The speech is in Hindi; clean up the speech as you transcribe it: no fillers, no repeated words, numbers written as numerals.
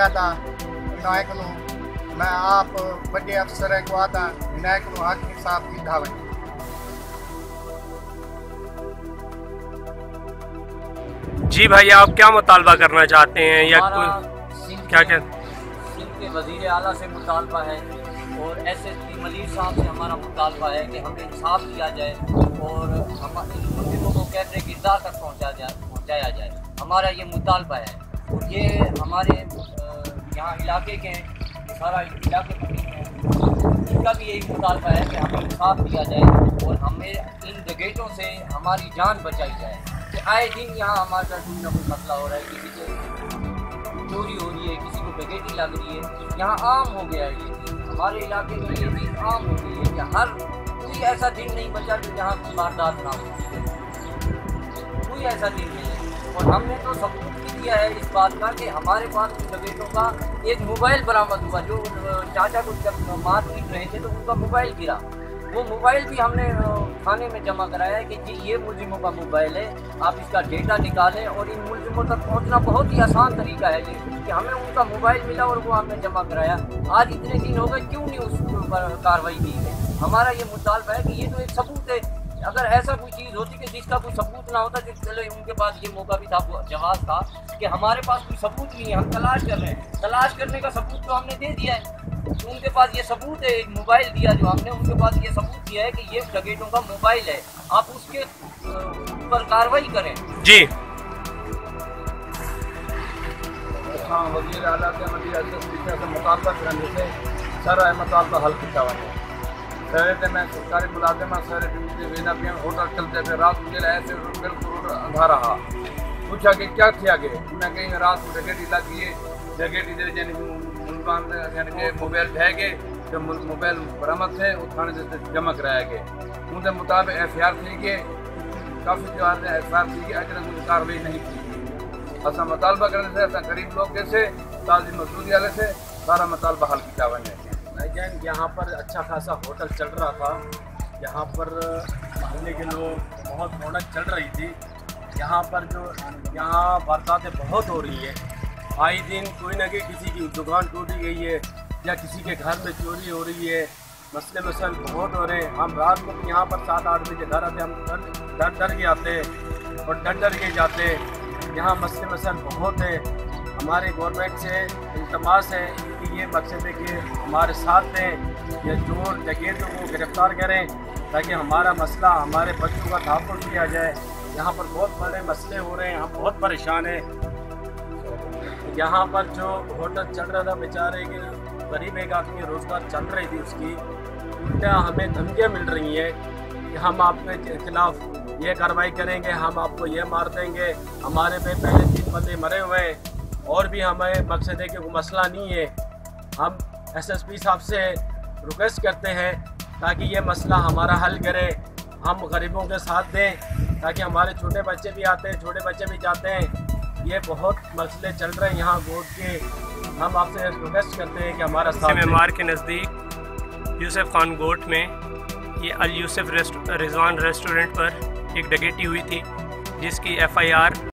आता विनायक मैं आप बड़े अफसर को आता विनायक हक इंसाफ की धावन। जी भाई, आप क्या मुतालबा करना चाहते हैं या क्या क्या? सिंध के वज़ीर आला से मुतालबा है और SSP मलिर साहब से हमारा मुतालबा है कि हमें इंसाफ दिया जाए और हम इन मुलजिमों को कैदर किरदार तक पहुँचाया जाए। हमारा ये मुतालबा है और ये हमारे यहाँ इलाके के सारा इलाके हैं, इनका भी यही मुतालबा है कि हमें इंसाफ दिया जाए और हमें इन डकैतों से हमारी जान बचाई जाए। कि आए दिन यहाँ हमारे साथ कोई ना कोई मसला हो रहा है, किसी को चोरी हो रही है, किसी को डकैती लग रही है। यहाँ आम हो गया है ये चीज़, हमारे इलाके में ये चीज़ आम हो गई है कि हर कोई ऐसा दिन नहीं बचा कि जहाँ कोई वारदात ना हो, कोई ऐसा दिन नहीं है। और हमने तो सबूत भी दिया है इस बात का कि हमारे पास डकैतों का एक मोबाइल बरामद हुआ। जो चाचा को जब मार पीट रहे थे तो उनका मोबाइल गिरा, वो मोबाइल भी हमने थाने में जमा कराया है कि जी ये मुलजिमों का मोबाइल है, आप इसका डेटा निकालें। और इन मुलजिमों तक पहुंचना बहुत ही आसान तरीका है ये कि हमें उनका मोबाइल मिला और वो हमने जमा कराया। आज इतने दिन हो गए, क्यों नहीं उस पर कार्रवाई की गई? हमारा ये मुतालबा है कि ये तो एक सबूत है। अगर ऐसा कोई चीज़ होती कि जिसका कोई सबूत ना होता, चलो उनके पास ये मौका भी था, जवाब था कि हमारे पास कोई सबूत नहीं है, हम तलाश कर रहे हैं। तलाश करने का सबूत तो हमने दे दिया है, तो उनके पास ये सबूत है, एक मोबाइल दिया जो हमने, उनके पास ये सबूत दिया है कि ये डकैतों का मोबाइल है, आप उसके ऊपर कार्रवाई करें। जी हाँ, वज़ीर आला से मुतालबा करने से सारा मुतालबा हल किया हुआ है। शहर मैं सरकारी मुलाजिम शहर वेना पिया होटल चलते थे, रात मुझे ऐसे बिल्कुल अंधारा रहा। पूछा कि क्या किया गया, मैं कहीं रात को डकैती लगी है, डकैती यानी मुल्कान यानी कि मोबाइल ढह गए, जो मोबाइल बरामद थे वो थाने से जमा कराया गया। उनके मुताबिक FIR थी कि काफ़ी त्योहार ने FIR थी कि अगर कोई कार्रवाई नहीं की। असा मुतालबा करने से असा गरीब लोग कैसे ताज़ी मजदूरी वाले से सारा मुतालबा हल किया बने। यहाँ पर अच्छा खासा होटल चल रहा था, यहाँ पर मोहल्ले के लोग बहुत रौनक चल रही थी। यहाँ पर जो यहाँ वारदातें बहुत हो रही है, आए दिन कोई ना कोई किसी की दुकान टूटी गई है या किसी के घर में चोरी हो रही है, मसले मसाइल बहुत हो रहे हैं। हम रात को यहाँ पर 7-8 बजे घर आते, हम डर के आते और डर के जाते। यहाँ मसले मसाइल बहुत है। हमारे गवर्नमेंट से इल्तमास है कि ये मकसद है कि हमारे साथ दें, ये चोर डकैतों को गिरफ्तार करें ताकि हमारा मसला, हमारे बच्चों का तहफ़्फ़ुज़ किया जाए। यहाँ पर बहुत बड़े मसले हो रहे हैं, हम बहुत परेशान हैं। यहाँ पर जो होटल चल रहा था, बेचारे के गरीब एक आदमी रोज़गार चल रही थी उसकी, उल्टा हमें धमकियाँ मिल रही हैं कि हम आपके खिलाफ़ ये कार्रवाई करेंगे, हम आपको ये मार देंगे। हमारे पे पहले 3 बंदे मरे हुए हैं और भी हमें मकसद है कि कोई मसला नहीं है। हम SSP साहब से रिक्वेस्ट करते हैं ताकि ये मसला हमारा हल करे, हम गरीबों के साथ दें ताकि हमारे छोटे बच्चे भी आते हैं, छोटे बच्चे भी जाते हैं। ये बहुत मसले चल रहे हैं यहाँ गोट के, हम आपसे रिक्वेस्ट करते हैं कि हमारा साथ दें। मेमार के नज़दीक यूसुफ खान गोट में ये अल यूसुफ रिजवान रेस्टोरेंट पर एक डकैती हुई थी जिसकी FIR